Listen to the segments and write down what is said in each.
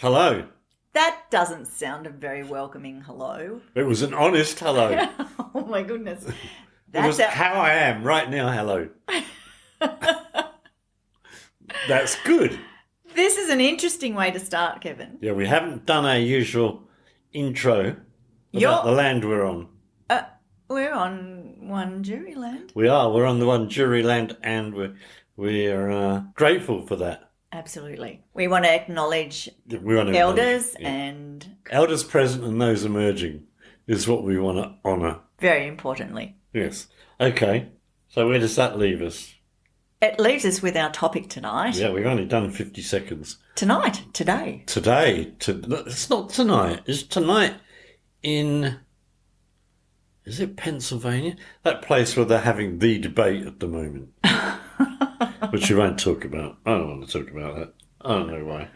Hello. That doesn't sound a very welcoming hello. It was an honest hello. Oh my goodness. It was how I am right now, hello. That's good. This is an interesting way to start, Kevin. Yeah, we haven't done our usual intro about the land we're on. We're on Wurundjeri land. We are. We're on the Wurundjeri land, and we're grateful for that. Absolutely. We want to acknowledge elders and... Elders present and those emerging is what we want to honour. Very importantly. Yes. Okay. So where does that leave us? It leaves us with our topic tonight. Yeah, we've only done 50 seconds. Today. It's not tonight. It's tonight in... Is it Pennsylvania? That place where they're having the debate at the moment. Which we won't talk about. I don't want to talk about that. I don't know why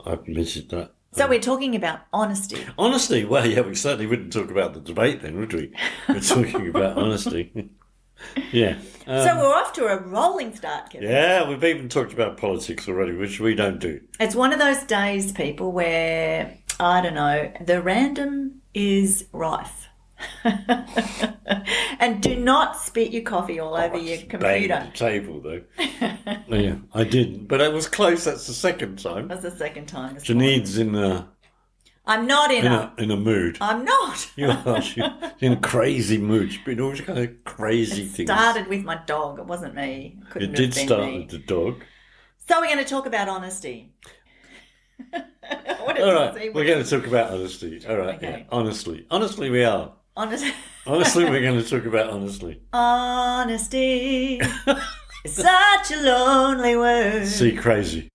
I've mentioned that. So we're talking about honesty. Honesty? Well, yeah, we certainly wouldn't talk about the debate then, would we? We're talking about honesty. Yeah. So we're off to a rolling start, Kevin. Yeah, we've even talked about politics already, which we don't do. It's one of those days, people, where, I don't know, the random is rife. And do not spit your coffee all over your computer. Banged the table, though. Yeah, I didn't. But it was close. That's the second time. That's the second time. Janine's in a... I'm not in a mood. I'm not. You are. She's in a crazy mood. She's been all kind of crazy things. It started with my dog. It wasn't me. It did start with the dog. So we're going to talk about honesty. All right. We're going to talk about honesty. All right. Okay. Yeah. Honestly, we are. Honestly, we're going to talk about honesty. Honesty is such a lonely word. See, crazy.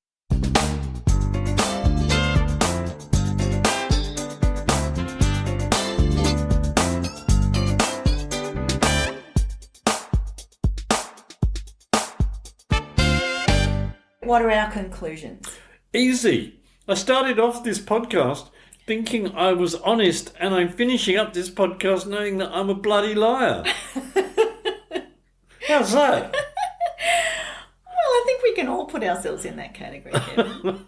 What are our conclusions? Easy. I started off this podcast thinking I was honest, and I'm finishing up this podcast knowing that I'm a bloody liar. How's that? Well, I think we can all put ourselves in that category, Kevin.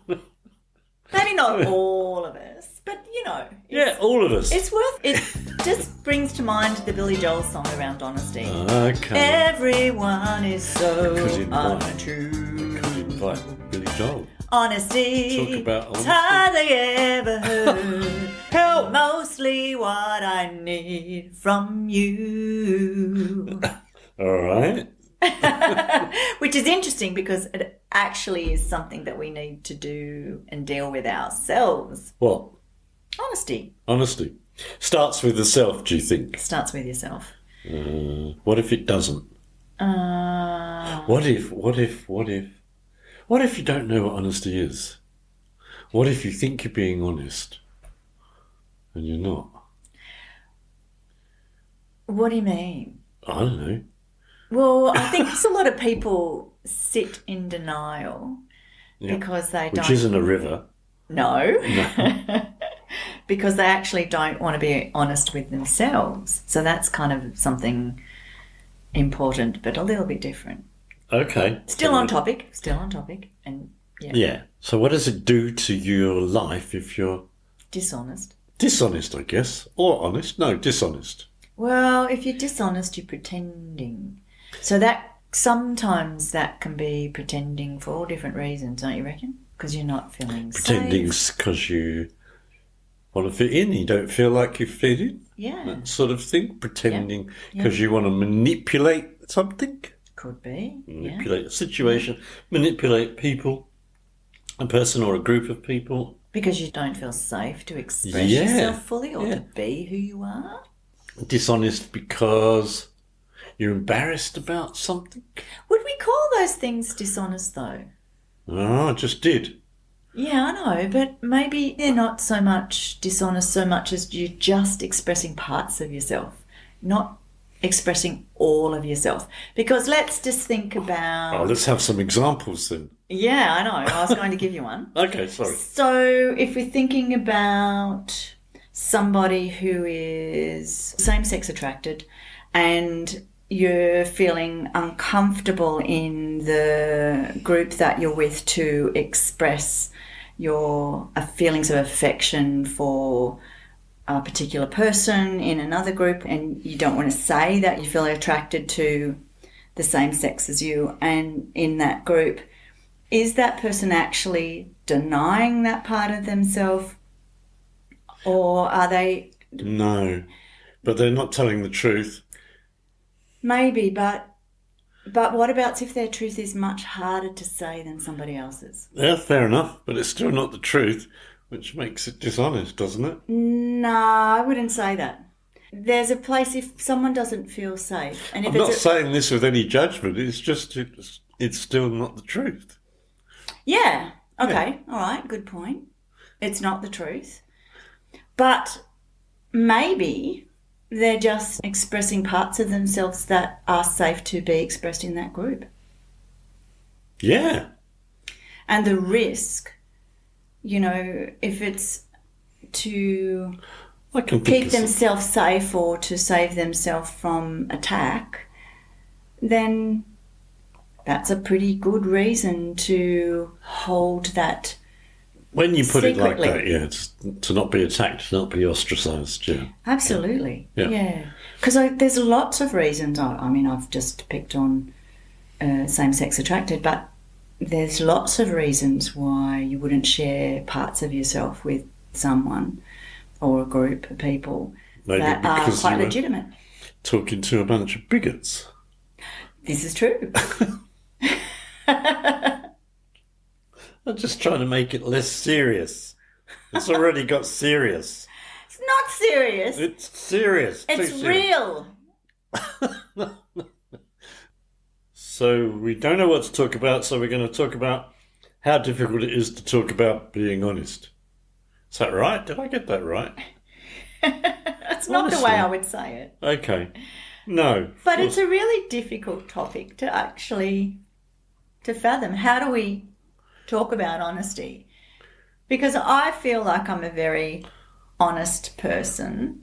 Maybe not all of us, but you know. Yeah, all of us. It just brings to mind the Billy Joel song around honesty. Okay. Everyone is so untrue. Could invite Billy Joel. Honesty. Talk about honesty. It's hardly ever heard. Help! Mostly what I need from you. All right. Which is interesting because it actually is something that we need to do and deal with ourselves. What? Honesty. Honesty. Starts with the self, do you think? Starts with yourself. What if it doesn't? What if you don't know what honesty is? What if you think you're being honest and you're not? What do you mean? I don't know. Well, I think a lot of people sit in denial because they don't... Which isn't a river. No. Because they actually don't want to be honest with themselves. So that's kind of something important, but a little bit different. Okay. Still on topic. And yeah. So what does it do to your life if you're... Dishonest. Dishonest, I guess. Or honest. No, dishonest. Well, if you're dishonest, you're pretending. So that sometimes that can be pretending for all different reasons, don't you reckon? Because you're not feeling pretending because you want to fit in, you don't feel like you fit in. Yeah. That sort of thing. Pretending because you want to manipulate something. Could be. Manipulate a situation, manipulate people, a person or a group of people. Because you don't feel safe to express yourself fully or to be who you are. Dishonest because you're embarrassed about something. Would we call those things dishonest though? Oh, I just did. Yeah, I know, but maybe they're not so much dishonest so much as you're just expressing parts of yourself, not expressing all of yourself. Because let's just think about... Oh, let's have some examples then. Yeah, I know. I was going to give you one. Okay, sorry. So if we're thinking about somebody who is same-sex attracted and you're feeling uncomfortable in the group that you're with to express your feelings of affection for a particular person in another group, and you don't want to say that you feel attracted to the same sex as you and in that group, is that person actually denying that part of themselves, or are they? No, but they're not telling the truth. Maybe, but what about if their truth is much harder to say than somebody else's? Yeah, fair enough, but it's still not the truth, which makes it dishonest, doesn't it? No, I wouldn't say that. There's a place if someone doesn't feel safe, and if I'm not saying this with any judgment. It's just it's still not the truth. Yeah. Okay. All right. Good point. It's not the truth, but maybe they're just expressing parts of themselves that are safe to be expressed in that group. Yeah. And the risk, if it's to I can think keep of some- themselves safe or to save themselves from attack, then that's a pretty good reason to hold that When you put secretly. it like that, yeah, it's to not be attacked, to not be ostracised, yeah. Absolutely. Yeah. Yeah. Because there's lots of reasons. I mean, I've just picked on same-sex attracted, but there's lots of reasons why you wouldn't share parts of yourself with someone or a group of people Maybe that are because quite you were legitimate. talking to a bunch of bigots. This is true. I'm just trying to make it less serious. It's already got serious. It's not serious. It's serious. Too It's serious. real. So we don't know what to talk about, so we're going to talk about how difficult it is to talk about being honest. Is that right? Did I get that right? That's not the way I would say it. Okay. No. But it's a really difficult topic to actually to fathom. How do we talk about honesty? Because I feel like I'm a very honest person.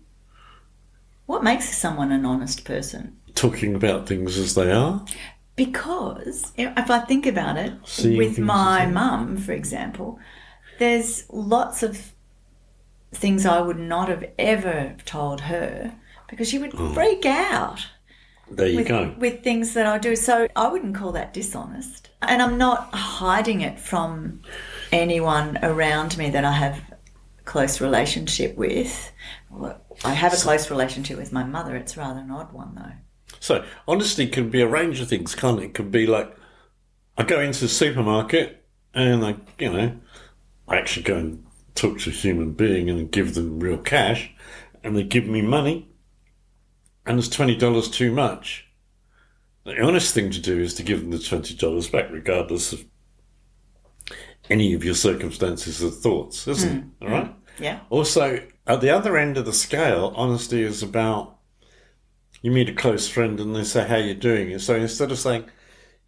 What makes someone an honest person? Talking about things as they are. Because if I think about it, Seeing with things my as they are. mum, for example, there's lots of things I would not have ever told her because she would freak out There you go. with things that I do. So I wouldn't call that dishonest. And I'm not hiding it from anyone around me that I have a close relationship with. Well, I have a close relationship with my mother. It's rather an odd one, though. So honesty can be a range of things, can't it? It can be like, I go into the supermarket and I actually go and talk to a human being and give them real cash and they give me money and it's $20 too much. The honest thing to do is to give them the $20 back regardless of any of your circumstances or thoughts, isn't it? All right? Yeah. Also, at the other end of the scale, honesty is about you meet a close friend and they say, how you doing? And so instead of saying,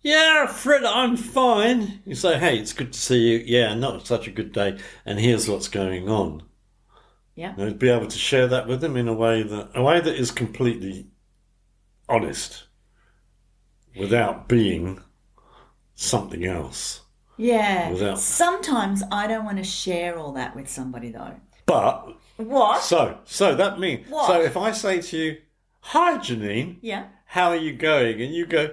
yeah, Fred, I'm fine, you say, hey, it's good to see you. Yeah, not such a good day. And here's what's going on. Yeah. And be able to share that with them in a way that is completely honest without being something else. Yeah. Without- Sometimes I don't want to share all that with somebody, though. But, What? so that means, What? so if I say to you, hi, Janine, Yeah. how are you going? And you go,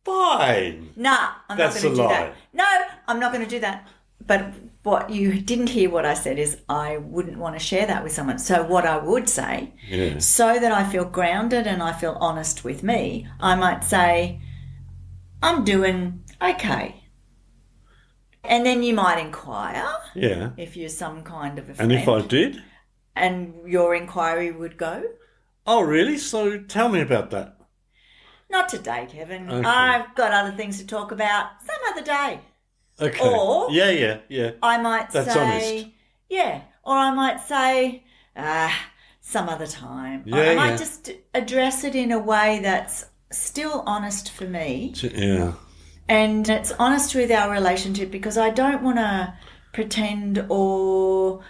fine. Nah, I'm That's not going a to do lie. that. No, I'm not going to do that. But what you didn't hear what I said is I wouldn't want to share that with someone. So what I would say, Yeah. so that I feel grounded and I feel honest with me, I might say, I'm doing okay. And then you might inquire Yeah. if you're some kind of a And friend. if I did? And your inquiry would go, Oh, really? So tell me about that. not today, Kevin. Okay. I've got other things to talk about some other day. Okay. Or- Yeah. I might That's say, honest. yeah, or I might say, some other time. Or Yeah, I might yeah. just address it in a way that's still honest for me, Yeah. and it's honest with our relationship because I don't want to pretend or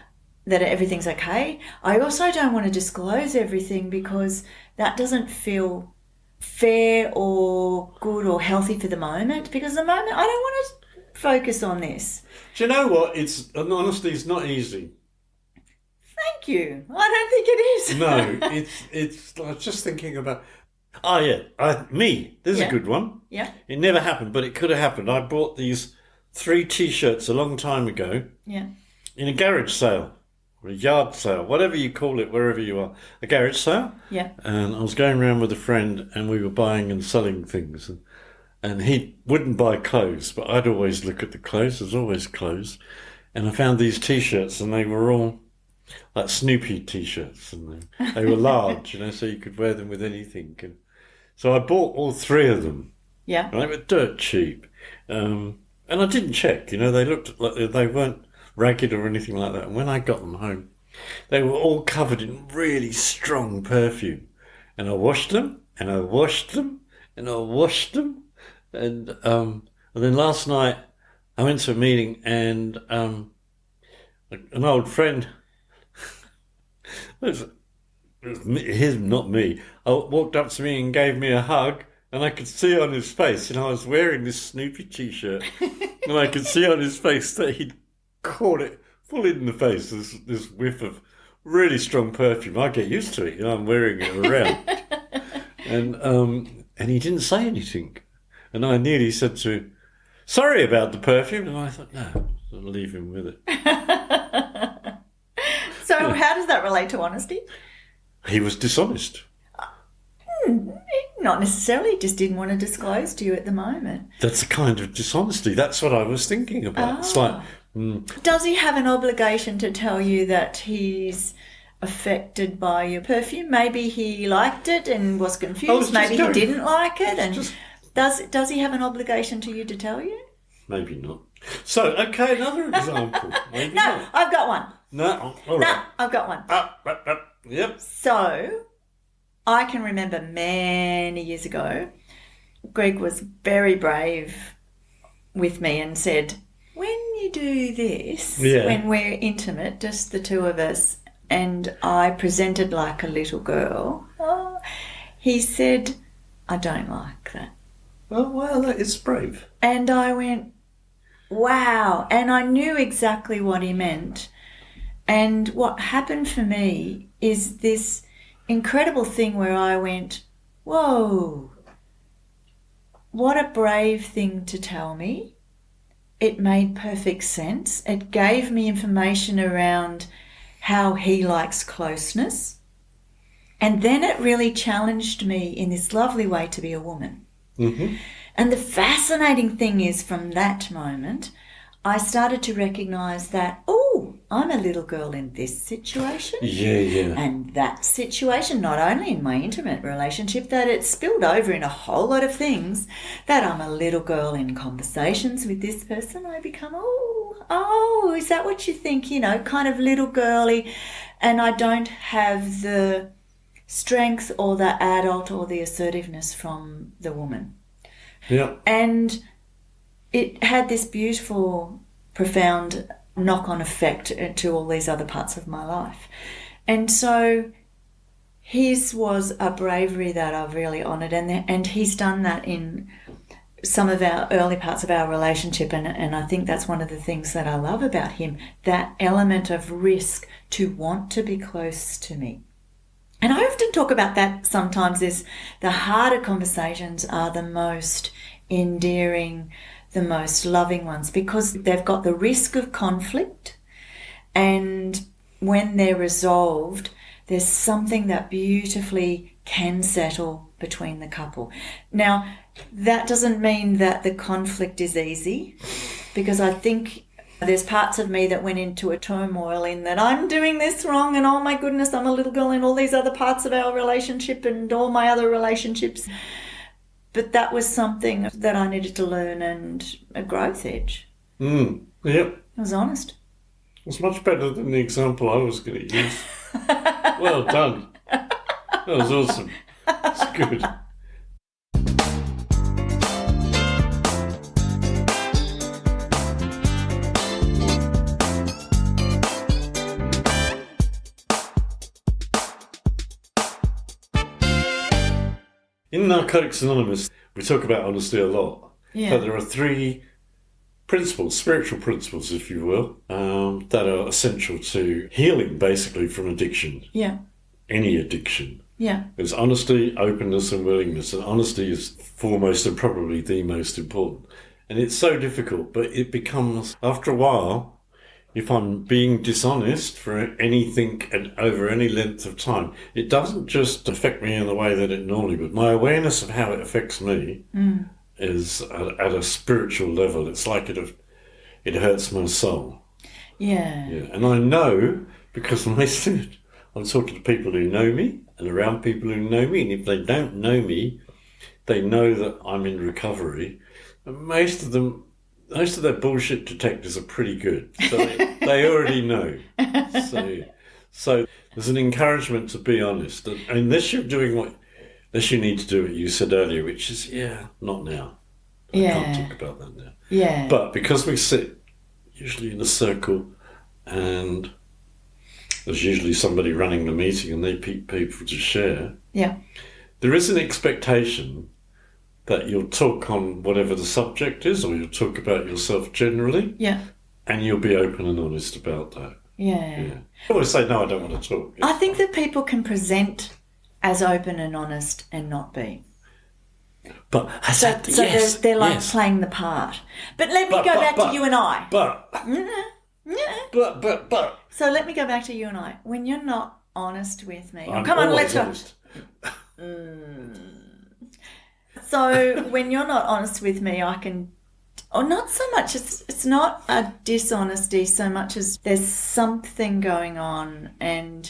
that everything's okay. I also don't want to disclose everything because that doesn't feel fair or good or healthy for the moment, because at the moment I don't want to focus on this. Do you know what? Honesty is not easy. Thank you. I don't think it is. No, it's. I was just thinking about. Oh yeah, This is Yeah. a good one. Yeah, It never happened, but it could have happened. I bought these 3 T-shirts a long time ago yeah, in a garage sale, or a yard sale, whatever you call it, wherever you are, a garage sale. yeah. And I was going around with a friend, and we were buying and selling things. And he wouldn't buy clothes, but I'd always look at the clothes. There's always clothes. And I found these T-shirts, and they were all like Snoopy T-shirts, and they were large, so you could wear them with anything. And so I bought all 3 of them. Yeah. They were dirt cheap. And I didn't check, they looked like they weren't ragged or anything like that. And when I got them home, they were all covered in really strong perfume. And I washed them, and I washed them, and I washed them. And then last night I went to a meeting, and an old friend, it was him, not me, walked up to me and gave me a hug. And I could see on his face, I was wearing this Snoopy T-shirt, and I could see on his face that he'd caught it full in the face, this whiff of really strong perfume. I get used to it, I'm wearing it around. And he didn't say anything. And I nearly said to him, sorry about the perfume. And I thought, no, I'll leave him with it. So how does that relate to honesty? He was dishonest. Not necessarily, just didn't want to disclose to you at the moment. That's a kind of dishonesty. That's what I was thinking about. It's like, Does he have an obligation to tell you that he's affected by your perfume? Maybe he liked it and was confused. Maybe he didn't like it. And does he have an obligation to you to tell you? Maybe not. So, okay, another example. Maybe No, not. I've got one. No, all No, right. I've got one. Yep. So, I can remember many years ago, Greg was very brave with me and said, when you do this, when we're intimate, just the 2 of us, and I presented like a little girl, he said, I don't like that. Oh, well, that is brave. And I went, wow. And I knew exactly what he meant. And what happened for me is this incredible thing where I went, whoa, what a brave thing to tell me. It made perfect sense. It gave me information around how he likes closeness. And then it really challenged me in this lovely way to be a woman. Mm-hmm. And the fascinating thing is, from that moment, I started to recognise that, I'm a little girl in this situation. Yeah. And that situation, not only in my intimate relationship, that it spilled over in a whole lot of things, that I'm a little girl in conversations with this person. I become, is that what you think? Kind of little girly. And I don't have the strength or the adult or the assertiveness from the woman. Yeah. And it had this beautiful, profound knock-on effect to all these other parts of my life. And so his was a bravery that I've really honoured, and he's done that in some of our early parts of our relationship, and I think that's one of the things that I love about him, that element of risk to want to be close to me. And I often talk about that sometimes, is the harder conversations are the most endearing, the most loving ones, because they've got the risk of conflict, and when they're resolved, there's something that beautifully can settle between the couple. Now, that doesn't mean that the conflict is easy, because I think there's parts of me that went into a turmoil in that I'm doing this wrong, and oh my goodness, I'm a little girl in all these other parts of our relationship and all my other relationships. But that was something that I needed to learn, and a growth edge. Yep. I was honest. It's much better than the example I was going to use. Well done. That was awesome. It's good. In Narcotics Anonymous, we talk about honesty a lot. Yeah. But there are 3 principles, spiritual principles, if you will, that are essential to healing, basically, from addiction, Yeah. any addiction. Yeah. There's honesty, openness, and willingness. And honesty is foremost and probably the most important. And it's so difficult, but it becomes, after a while, if I'm being dishonest for anything and over any length of time, it doesn't just affect me in the way that it normally would. My awareness of how it affects me is at a spiritual level. It's like it hurts my soul. Yeah. Yeah. And I know, because I'm talking to people who know me and around people who know me, and if they don't know me, they know that I'm in recovery. And most of their bullshit detectors are pretty good, so they already know. So there's an encouragement to be honest, and unless you need to do what you said earlier, which is not now. I can't talk about that now. Yeah. But because we sit usually in a circle, and there's usually somebody running the meeting, and they pick people to share. Yeah. There is an expectation that you'll talk on whatever the subject is, or you'll talk about yourself generally, and you'll be open and honest about that. Yeah. I always say, no, I don't want to talk. I think that people can present as open and honest and not be. But they're like playing the part. But let me go back to you and I. But. So let me go back to you and I. When you're not honest with me, honest. So when you're not honest with me, I can, or not so much, it's not a dishonesty so much as there's something going on, and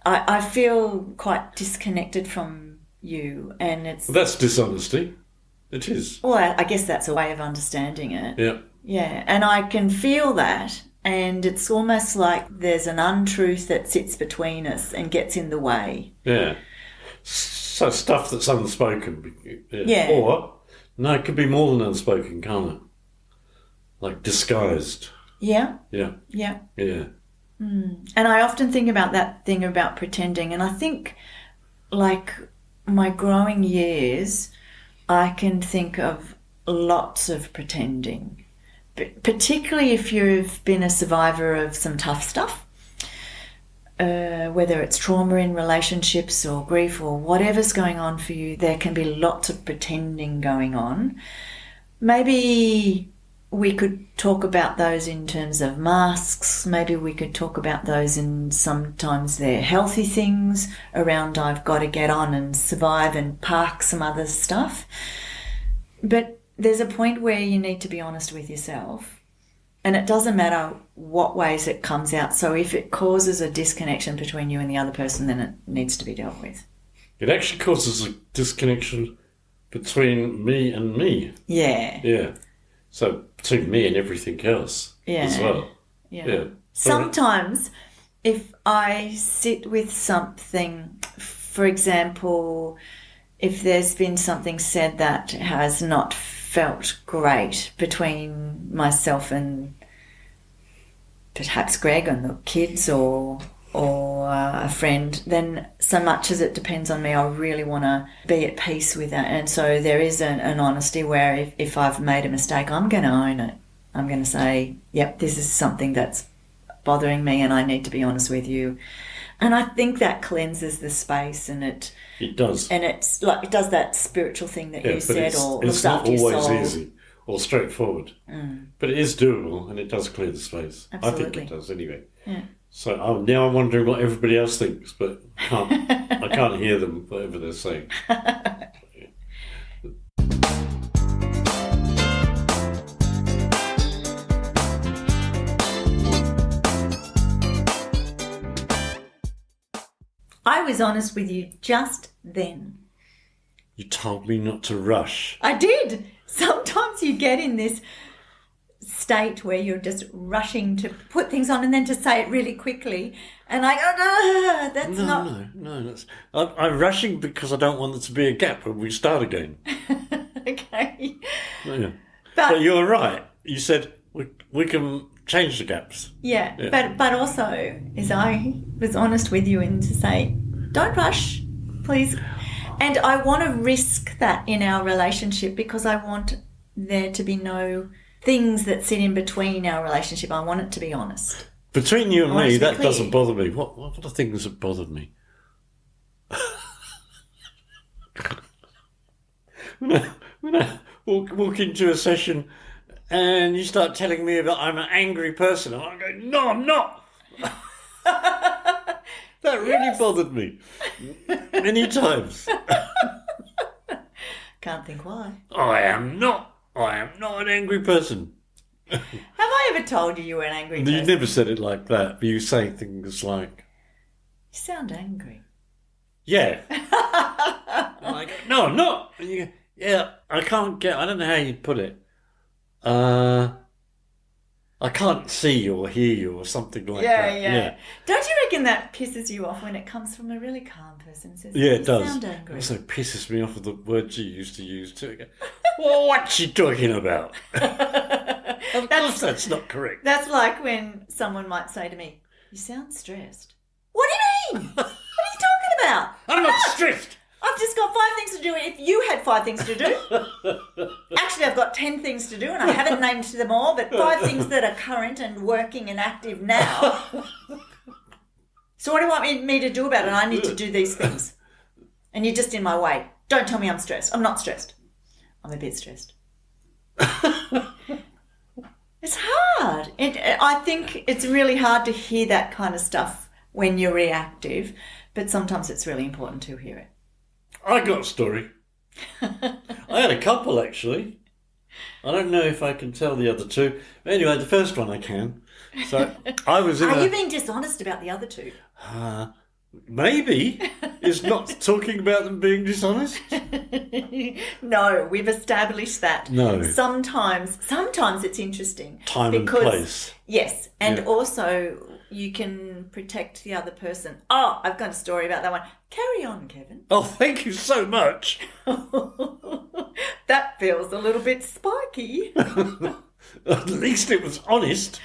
I feel quite disconnected from you, and it's... Well, that's dishonesty. It is. Well, I guess that's a way of understanding it. Yeah. Yeah, and I can feel that, and it's almost like there's an untruth that sits between us and gets in the way. Yeah. So stuff that's unspoken. Yeah. Or, no, it could be more than unspoken, can't it? Like disguised. Yeah. Yeah. Yeah. Yeah. And I often think about that thing about pretending, and I think, like, my growing years, I can think of lots of pretending, particularly if you've been a survivor of some tough stuff. Whether it's trauma in relationships or grief or whatever's going on for you, there can be lots of pretending going on. Maybe we could talk about those in terms of masks. Maybe we could talk about those in sometimes they're healthy things around I've got to get on and survive and park some other stuff. But there's a point where you need to be honest with yourself. And it doesn't matter what ways it comes out. So if it causes a disconnection between you and the other person, then it needs to be dealt with. It actually causes a disconnection between me and me. Yeah. Yeah. So between me and everything else as well. Yeah. Sometimes if I sit with something, for example, if there's been something said that has not felt great between myself and perhaps Greg and the kids or a friend, then so much as it depends on me, I really want to be at peace with that. And so there is an honesty where if I've made a mistake, I'm going to own it. I'm going to say, yep, this is something that's bothering me and I need to be honest with you. And I think that cleanses the space, and it does. And it's like it does that spiritual thing that you said, or looks after your soul. It's not always easy or straightforward, but it is doable, and it does clear the space. Absolutely. I think it does anyway. Yeah. So now I'm wondering what everybody else thinks, but I can't hear them, whatever they're saying. I was honest with you just then. You told me not to rush. I did. Sometimes you get in this state where you're just rushing to put things on and then to say it really quickly. And I go, no, that's not... No. I'm rushing because I don't want there to be a gap when we start again. Okay. Yeah. But you're right. You said we can change the gaps. Yeah. But also, as I was honest with you and to say, don't rush, please. And I want to risk that in our relationship because I want there to be no things that sit in between our relationship. I want it to be honest. Between you and want it me, to be that clear. doesn't bother me. What are things that bothered me? when I walk into a session and you start telling me that I'm an angry person, and I go, no, I'm not. That really bothered me many times. Can't think why. I am not an angry person. Have I ever told you were an angry person? You never said it like that, but you say things like, You sound angry. yeah. I'm like, no, I'm not. And you go, yeah, I don't know how you'd put it. I can't see or hear you or something like that. Yeah. Don't you reckon that pisses you off when it comes from a really calm person? Says, Yeah, it "You does. sound It angry." also pisses me off with the words you used to use too. I go, well, what's she talking about? Of course that's not correct. That's like when someone might say to me, "You sound stressed." What do you mean? What are you talking about? I'm not stressed. I've just got 5 things to do. If you had 5 things to do, actually, I've got 10 things to do, and I haven't named them all, but 5 things that are current and working and active now. So, what do you want me to do about it? I need to do these things, and you're just in my way. Don't tell me I'm stressed. I'm not stressed. I'm a bit stressed. It's hard. I think it's really hard to hear that kind of stuff when you're reactive, but sometimes it's really important to hear it. I got a story. I had a couple, actually. I don't know if I can tell the other two. Anyway, the first one I can. So I was in Are you being dishonest about the other 2? Maybe. Is not talking about them being dishonest? No, we've established that. No. Sometimes it's interesting. Time and because, place. Yes, and Yeah. also you can protect the other person. Oh, I've got a story about that one. Carry on, Kevin. Oh, thank you so much. That feels a little bit spiky. At least it was honest.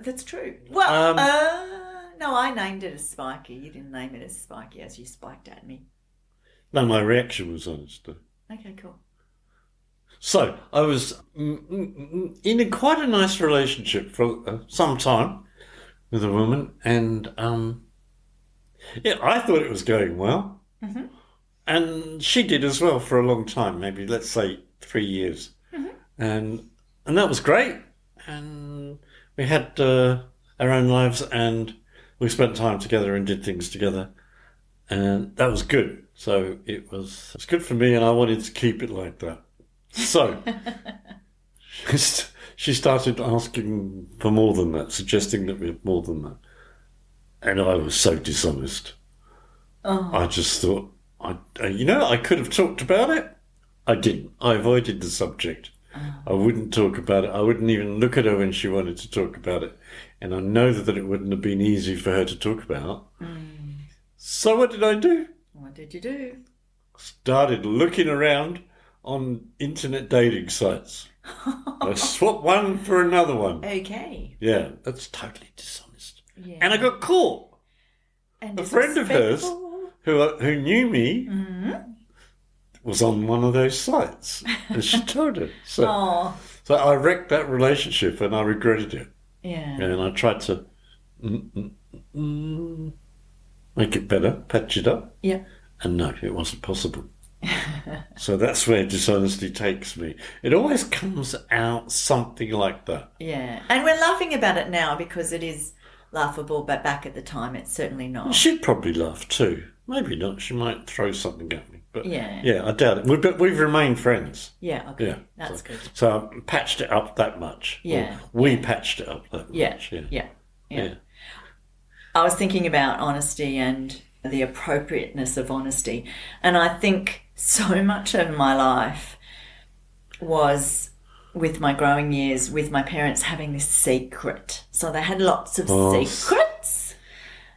That's true. Well, no, I named it as spiky. You didn't name it as spiky as you spiked at me. No, my reaction was honest. Okay, cool. So I was in quite a nice relationship for some time with a woman, and yeah, I thought it was going well, and she did as well for a long time, maybe let's say 3 years, and that was great, and we had our own lives, and we spent time together and did things together, and that was good. So it's good for me, and I wanted to keep it like that. So she started asking for more than that, suggesting that we had more than that. And I was so dishonest. Oh. I just thought, I could have talked about it. I didn't. I avoided the subject. I wouldn't talk about it. I wouldn't even look at her when she wanted to talk about it. And I know that it wouldn't have been easy for her to talk about. So what did I do? What did you do? Started looking around on internet dating sites. I swapped one for another one. Okay. Yeah, that's totally dishonest. Yeah. And I got caught. And A friend of hers who knew me was on one of those sites, and she told her. So I wrecked that relationship, and I regretted it. Yeah. And I tried to make it better, patch it up. Yeah. And no, it wasn't possible. So that's where dishonesty takes me. It always comes out something like that. Yeah. And we're laughing about it now because it is laughable, but back at the time it's certainly not. She'd probably laugh too. Maybe not. She might throw something at me. But Yeah. I doubt it. But we've remained friends. Yeah, okay. Yeah. That's good. So I patched it up that much. Yeah. Or we patched it up that Yeah. much. Yeah. I was thinking about honesty and the appropriateness of honesty. And I think so much of my life was with my growing years, with my parents having this secret. So they had lots of secrets,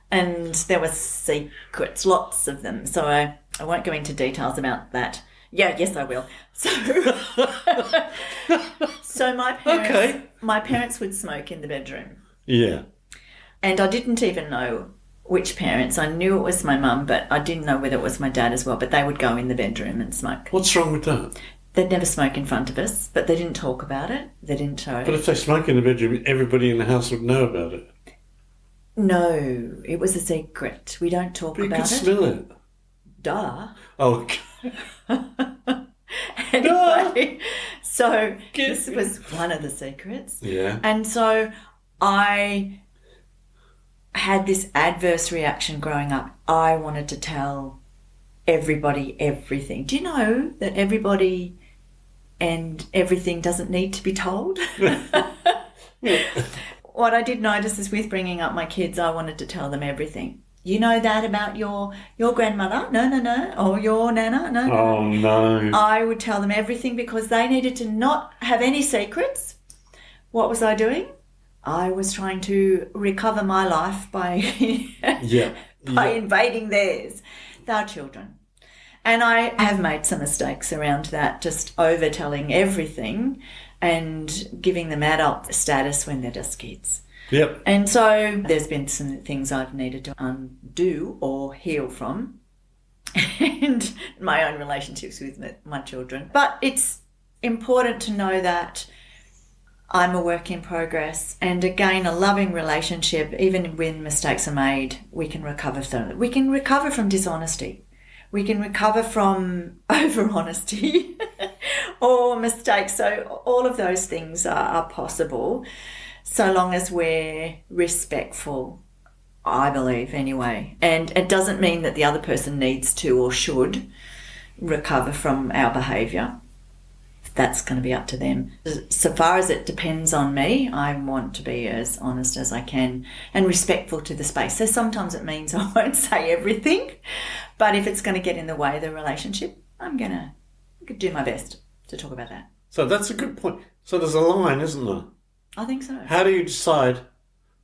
and there were secrets, lots of them. So I won't go into details about that. Yeah, yes, I will. So my parents would smoke in the bedroom. Yeah. And I didn't even know which parents. I knew it was my mum, but I didn't know whether it was my dad as well. But they would go in the bedroom and smoke. What's wrong with that? They'd never smoke in front of us, but they didn't talk about it. They didn't show But it. if they smoke in the bedroom, everybody in the house would know about it. No, it was a secret. We don't talk But you about could it. smell it. Duh. Oh, Anyway, so this was one of the secrets. yeah. And so I had this adverse reaction growing up. I wanted to tell everybody everything. Do you know that everybody and everything doesn't need to be told? What I did notice is with bringing up my kids, I wanted to tell them everything. You know that about your grandmother? No. Or your nana? No. Oh, no. I would tell them everything because they needed to not have any secrets. What was I doing? I was trying to recover my life by Yeah. by invading theirs. They're children. And I have made some mistakes around that, just over-telling everything and giving them adult status when they're just kids. Yep. And so there's been some things I've needed to undo or heal from and my own relationships with my children. But it's important to know that I'm a work in progress, and again, a loving relationship, even when mistakes are made, we can recover from it. We can recover from dishonesty. We can recover from over-honesty or mistakes. So all of those things are possible, so long as we're respectful, I believe, anyway. And it doesn't mean that the other person needs to or should recover from our behaviour. That's going to be up to them. So far as it depends on me, I want to be as honest as I can and respectful to the space. So sometimes it means I won't say everything, but if it's going to get in the way of the relationship, I'm going to do my best to talk about that. So that's a good point. So there's a line, isn't there? I think so. How do you decide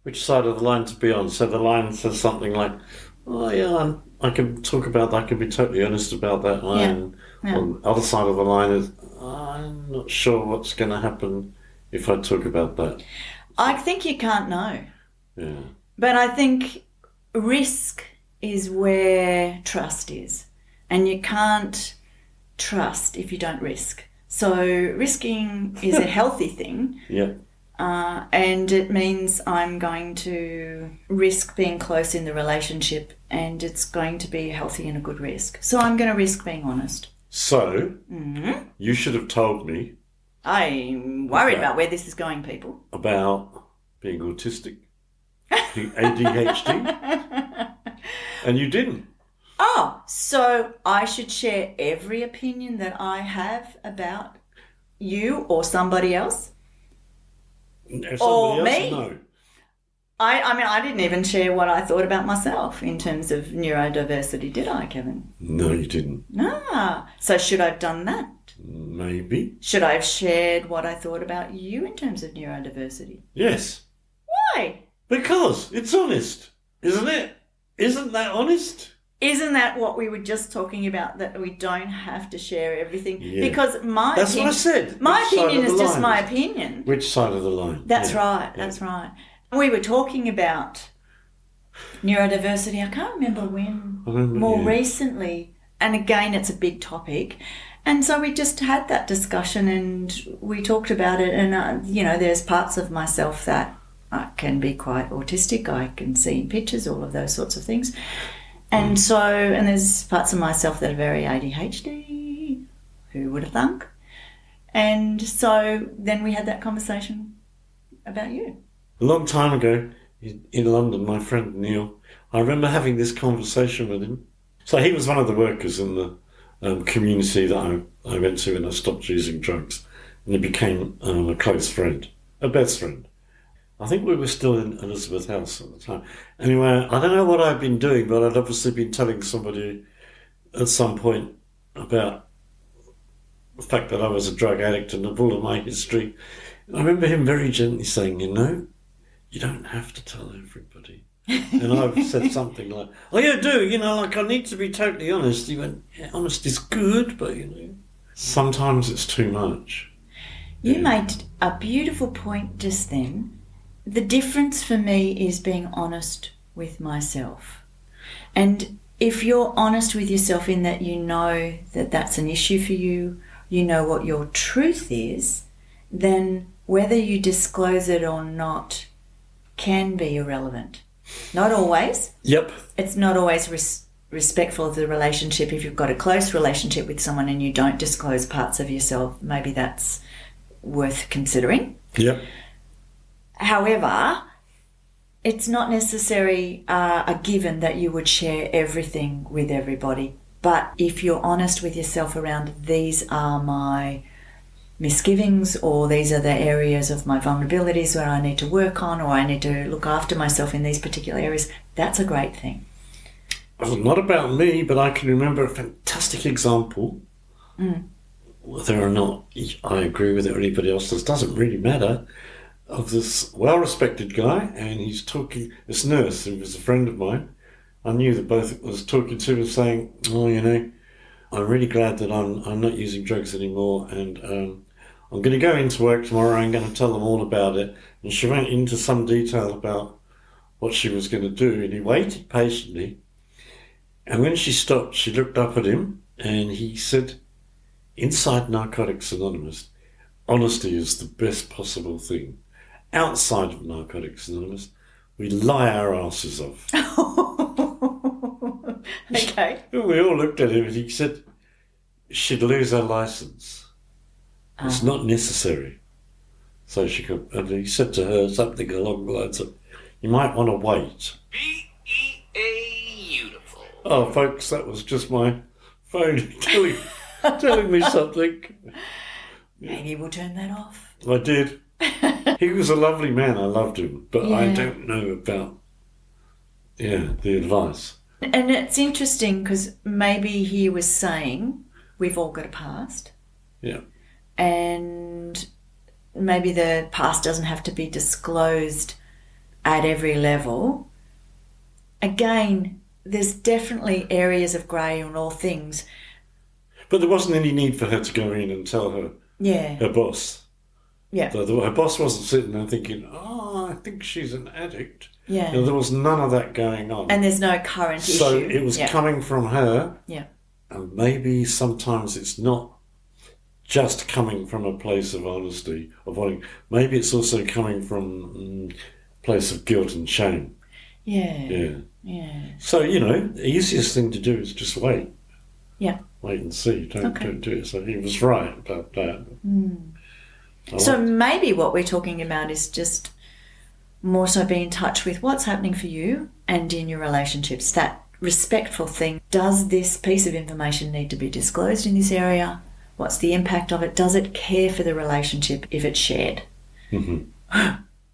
which side of the line to be on? So the line says something like, oh, yeah, I can talk about that. I can be totally honest about that line. Yeah. On the other side of the line is, I'm not sure what's going to happen if I talk about that. I think you can't know. Yeah. But I think risk is where trust is. And you can't trust if you don't risk. So risking is a healthy thing. Yeah. And it means I'm going to risk being close in the relationship, and it's going to be healthy and a good risk. So I'm going to risk being honest. So, you should have told me I'm worried about where this is going, people. about being autistic, being ADHD, and you didn't. Oh, so I should share every opinion that I have about you or somebody else? If Or somebody me. else, no. I mean, I didn't even share what I thought about myself in terms of neurodiversity, did I, Kevin? No, you didn't. So should I have done that? Maybe. Should I have shared what I thought about you in terms of neurodiversity? Yes. Why? Because it's honest, isn't it? Isn't that honest? Isn't that what we were just talking about, that we don't have to share everything? Yeah. Because my That's what I said. My Which side opinion of is the just line my is it? opinion. Which side of the line? That's Yeah. right. Yeah. That's right. We were talking about neurodiversity. I can't remember when. I remember, More yeah. recently, and again, it's a big topic. And so we just had that discussion and we talked about it. And, there's parts of myself that can be quite autistic. I can see in pictures, all of those sorts of things. And and there's parts of myself that are very ADHD. Who would have thunk? And so then we had that conversation about you. A long time ago in London, my friend Neil, I remember having this conversation with him. So he was one of the workers in the community that I went to when I stopped using drugs. And he became a close friend, a best friend. I think we were still in Elizabeth House at the time. Anyway, I don't know what I'd been doing, but I'd obviously been telling somebody at some point about the fact that I was a drug addict and all of my history. And I remember him very gently saying, you don't have to tell everybody. And I've said something like, oh, yeah, I do, I need to be totally honest. He went, yeah, honest is good, but, sometimes it's too much. You made a beautiful point just then. The difference for me is being honest with myself. And if you're honest with yourself in that you know that that's an issue for you, you know what your truth is, then whether you disclose it or not can be irrelevant. Not always. Yep. It's not always respectful of the relationship. If you've got a close relationship with someone and you don't disclose parts of yourself, maybe that's worth considering. Yep. However, it's not necessarily a given that you would share everything with everybody. But if you're honest with yourself around these are my misgivings, or these are the areas of my vulnerabilities where I need to work on, or I need to look after myself in these particular areas, that's a great thing. Well, not about me, but I can remember a fantastic example. Whether or not I agree with it or anybody else does, doesn't really matter, of this well-respected guy, and he's talking, this nurse who was a friend of mine, I knew that both was talking to and saying, oh, you know, I'm really glad that I'm not using drugs anymore, and I'm going to go into work tomorrow, I'm going to tell them all about it. And she went into some detail about what she was going to do, and he waited patiently. And when she stopped, she looked up at him, and he said, inside Narcotics Anonymous, honesty is the best possible thing. Outside of Narcotics Anonymous, we lie our asses off. Okay. We all looked at him and he said, she'd lose her license. It's not necessary. So she could, and he said to her something along the lines of, you might want to wait. Beautiful. Oh, folks, that was just my phone telling me something. Maybe we'll turn that off. I did. He was a lovely man. I loved him. But I Yeah. don't know about, the advice. And it's interesting because maybe he was saying we've all got a past, Yeah. and maybe the past doesn't have to be disclosed at every level. Again, there's definitely areas of grey on all things. But there wasn't any need for her to go in and tell her Yeah, boss. yeah, Her boss wasn't sitting there thinking, I think she's an addict. yeah. There was none of that going on. And there's no current issue. So it was yeah. coming from her, Yeah, and maybe sometimes it's not just coming from a place of honesty, of wanting. Maybe it's also coming from a place of guilt and shame. yeah, Yeah. So, the easiest thing to do is just wait. yeah. Wait and see. Don't do it. So he was right about that. So maybe what we're talking about is just more so be in touch with what's happening for you and in your relationships. That respectful thing. Does this piece of information need to be disclosed in this area? What's the impact of it? Does it care for the relationship if it's shared?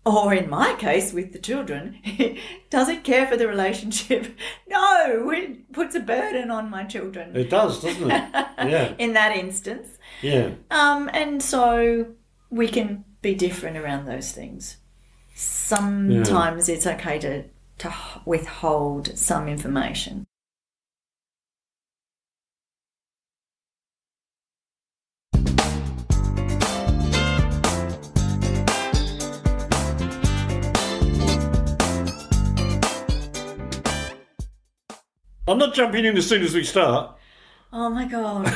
Or in my case with the children, does it care for the relationship? No, it puts a burden on my children. It does, doesn't it? Yeah. In that instance. Yeah. And so we can be different around those things. Sometimes it's okay to withhold some information. I'm not jumping in as soon as we start. Oh my God.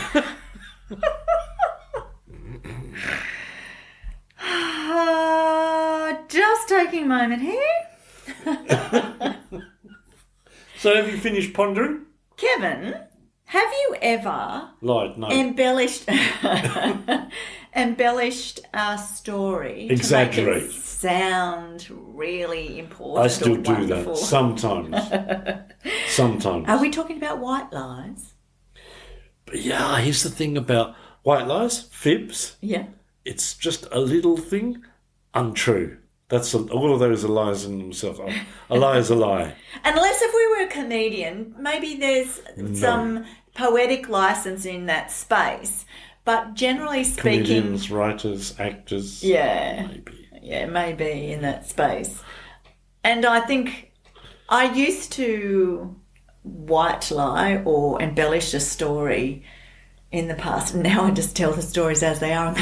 Just taking a moment here. So have you finished pondering? Kevin, have you ever Lied, no. embellished our story Exaggerate. to make it sound really important? I still or do wonderful? that sometimes. Sometimes. Are we talking about white lies? But yeah, here's the thing about white lies, fibs. Yeah. It's just a little thing, untrue. All of those are lies in themselves. A lie is a lie. Unless if we were a comedian, maybe there's some poetic license in that space. But generally speaking... Comedians, writers, actors. Yeah. Maybe. Yeah, maybe in that space. And I think I used to white lie or embellish a story in the past. Now I just tell the stories as they are and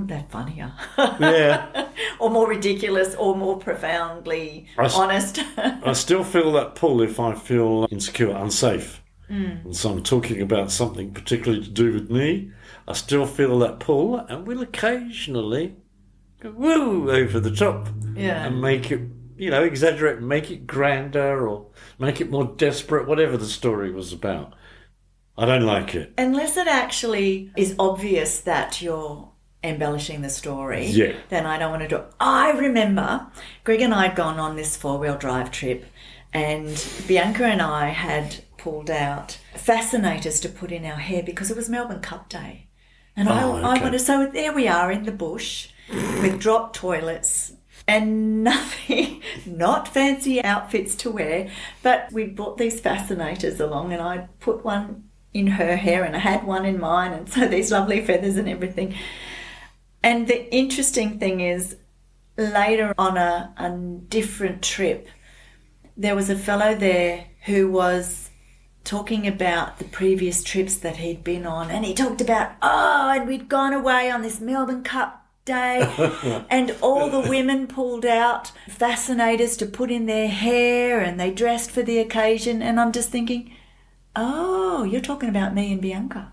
they're funnier. Yeah. Or more ridiculous or more profoundly honest. I still feel that pull if I feel insecure, unsafe. And so I'm talking about something particularly to do with me, I still feel that pull and will occasionally go woo over the top and make it, exaggerate, make it grander or make it more desperate, whatever the story was about. I don't like it. Unless it actually is obvious that you're embellishing the story, then I don't want to do it. I remember Greg and I had gone on this 4-wheel drive trip, and Bianca and I had pulled out fascinators to put in our hair because it was Melbourne Cup Day. And I wanted, so there we are in the bush with drop toilets and nothing, not fancy outfits to wear, but we brought these fascinators along, and I put one in her hair and I had one in mine, and so these lovely feathers and everything. And the interesting thing is, later on a different trip, there was a fellow there who was talking about the previous trips that he'd been on, and he talked about, and we'd gone away on this Melbourne Cup Day and all the women pulled out fascinators to put in their hair and they dressed for the occasion, and I'm just thinking, oh, you're talking about me and Bianca.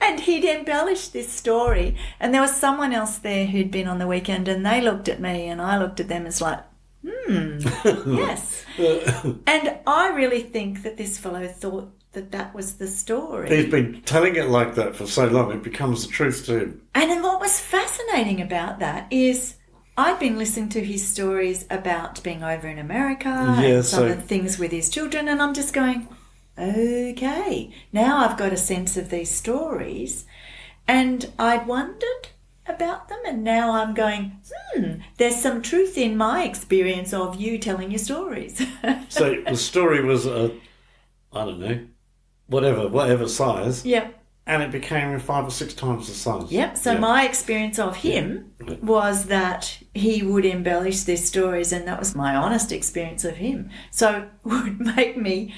And he'd embellished this story, and there was someone else there who'd been on the weekend, and they looked at me and I looked at them as like, yes. And I really think that this fellow thought that was the story. He's been telling it like that for so long, it becomes the truth to him. And then what was fascinating about that is I'd been listening to his stories about being over in America and some of the things with his children, and I'm just going, okay, now I've got a sense of these stories, and I'd wondered about them, and now I'm going, there's some truth in my experience of you telling your stories. So the story was, I don't know, whatever size. Yeah. And it became 5 or 6 times the size. Yep. So my experience of him was that he would embellish these stories, and that was my honest experience of him. So it would make me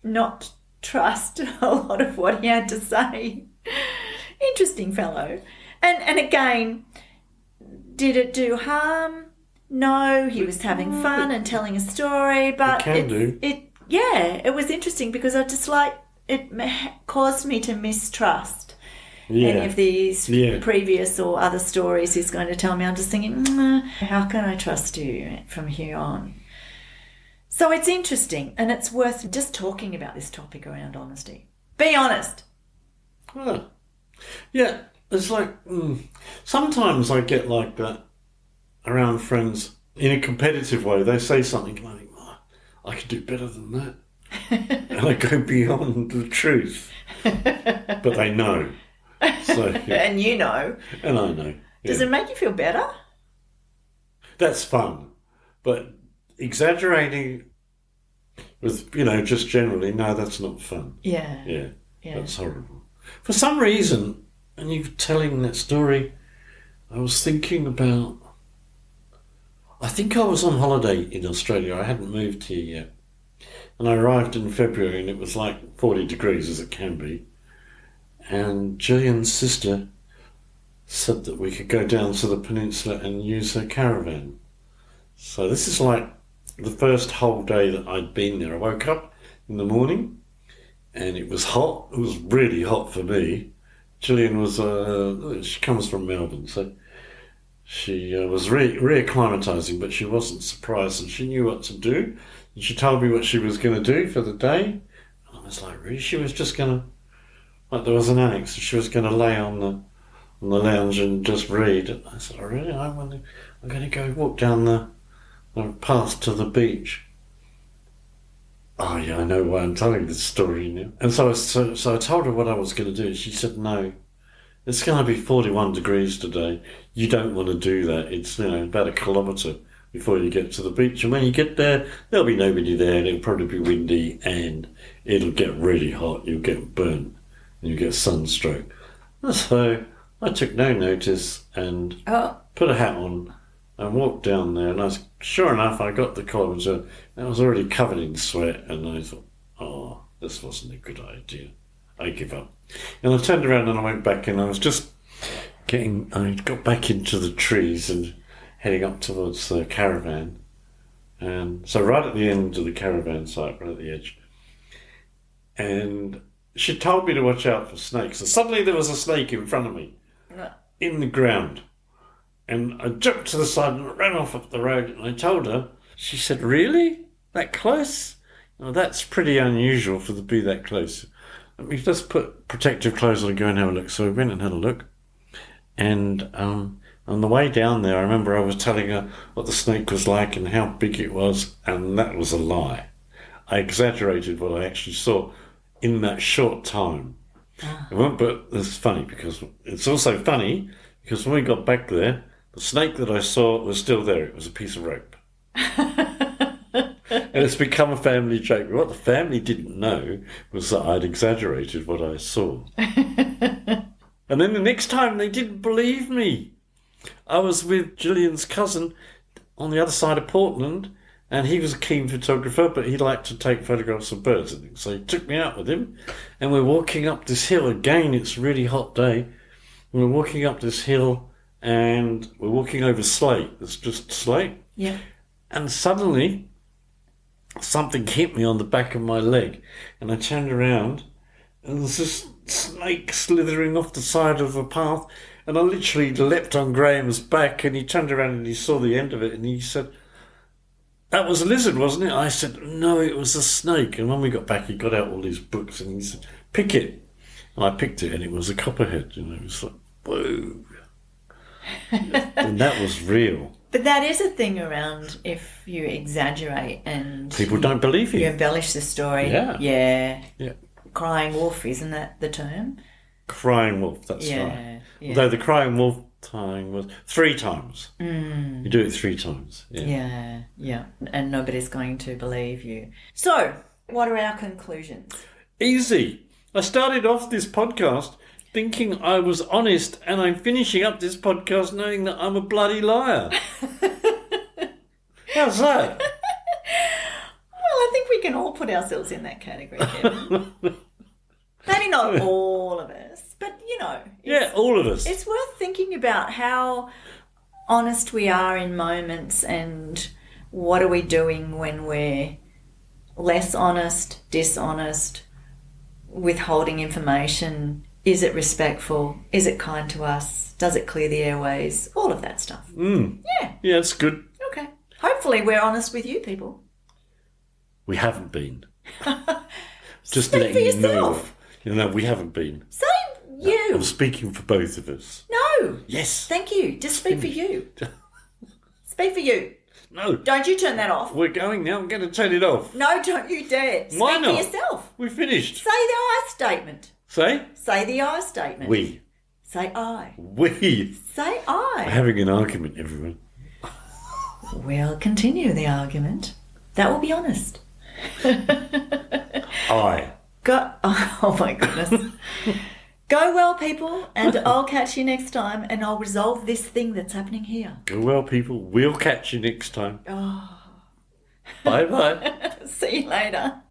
not trust a lot of what he had to say. Interesting fellow. And again, did it do harm? No, he was having fun and telling a story, but it was interesting because I just it caused me to mistrust any of these previous or other stories he's going to tell me. I'm just thinking, how can I trust you from here on? So it's interesting, and it's worth just talking about this topic around honesty. Be honest. Yeah, it's like sometimes I get like that around friends in a competitive way. They say something like, I could do better than that. And I go beyond the truth. But they know. So, and you know. And I know. Yeah. Does it make you feel better? That's fun. But exaggerating with, just generally, no, that's not fun. Yeah. That's horrible. For some reason, and you telling that story, I was thinking about, I think I was on holiday in Australia. I hadn't moved here yet. And I arrived in February, and it was like 40 degrees, as it can be. And Gillian's sister said that we could go down to the peninsula and use her caravan. So this is like the first whole day that I'd been there. I woke up in the morning, and it was hot. It was really hot for me. Gillian was, she comes from Melbourne, so she was reacclimatising, but she wasn't surprised, and she knew what to do. And she told me what she was going to do for the day. And I was like, really? She was just going to, there was an annex, and she was going to lay on the lounge and just read. And I said, oh, really? I'm going to go walk down the path to the beach. Oh, yeah, I know why I'm telling this story now. And so I told her what I was going to do. She said, no, it's going to be 41 degrees today. You don't want to do that. It's, about 1 kilometre before you get to the beach. And when you get there, there'll be nobody there, and it'll probably be windy, and it'll get really hot. You'll get burnt, and you'll get sunstroke. So I took no notice and put a hat on and walked down there. And sure enough, I got the kilometre, and I was already covered in sweat. And I thought, this wasn't a good idea. I give up. And I turned around and I went back in. I was just I got back into the trees and heading up towards the caravan. And so right at the end of the caravan site, right at the edge, and she told me to watch out for snakes. And suddenly there was a snake in front of me, in the ground. And I jumped to the side and ran off up the road, and I told her. She said, "Really? That close? Well, that's pretty unusual for to be that close. Let me just put protective clothes on and go and have a look." So we went and had a look. And on the way down there, I remember I was telling her what the snake was like and how big it was, and that was a lie. I exaggerated what I actually saw in that short time. But it's funny because it's also funny because when we got back there, the snake that I saw was still there. It was a piece of rope. And it's become a family joke. What the family didn't know was that I'd exaggerated what I saw. And then the next time they didn't believe me. I was with Gillian's cousin on the other side of Portland, and he was a keen photographer, but he liked to take photographs of birds and things. So he took me out with him, and we're walking up this hill. Again, it's a really hot day. We're walking up this hill, and we're walking over slate. It's just slate. Yeah. And suddenly, something hit me on the back of my leg, and I turned around, and there's this snake slithering off the side of a path, and I literally leapt on Graham's back, and he turned around and he saw the end of it, and he said, "That was a lizard, wasn't it?" I said, "No, it was a snake." And when we got back, he got out all his books, and he said, "Pick it." And I picked it, and it was a copperhead, It was like, whoa. And that was real. But that is a thing around if you exaggerate and... People don't believe you. You embellish the story. Yeah. Yeah. Crying wolf, isn't that the term? Crying wolf, that's right. Yeah. Although the crying wolf time was 3 times. You do it 3 times. Yeah. And nobody's going to believe you. So, what are our conclusions? Easy. I started off this podcast thinking I was honest, and I'm finishing up this podcast knowing that I'm a bloody liar. How's that? Well, I think we can all put ourselves in that category, Kevin. Maybe not all of us, but, Yeah, all of us. It's worth thinking about how honest we are in moments and what are we doing when we're less honest, dishonest, withholding information. Is it respectful? Is it kind to us? Does it clear the airways? All of that stuff. Yeah. Yeah, it's good. Okay. Hopefully we're honest with you people. We haven't been. Just Speak letting for you know. yourself. We haven't been. Say you. I'm speaking for both of us. No. Yes. Thank you. Just speak for you. Speak for you. No. Don't you turn that off. We're going now. I'm going to turn it off. No, don't you dare. Speak Why not? for yourself. We finished. Say the I statement. Say? Say the I statement. We. Say I. We. Say We're I. having an argument, everyone. We'll continue the argument. That will be honest. I. Oh my goodness. Go well, people, and I'll catch you next time, and I'll resolve this thing that's happening here. Go well, people. We'll catch you next time. Oh. Bye-bye. See you later.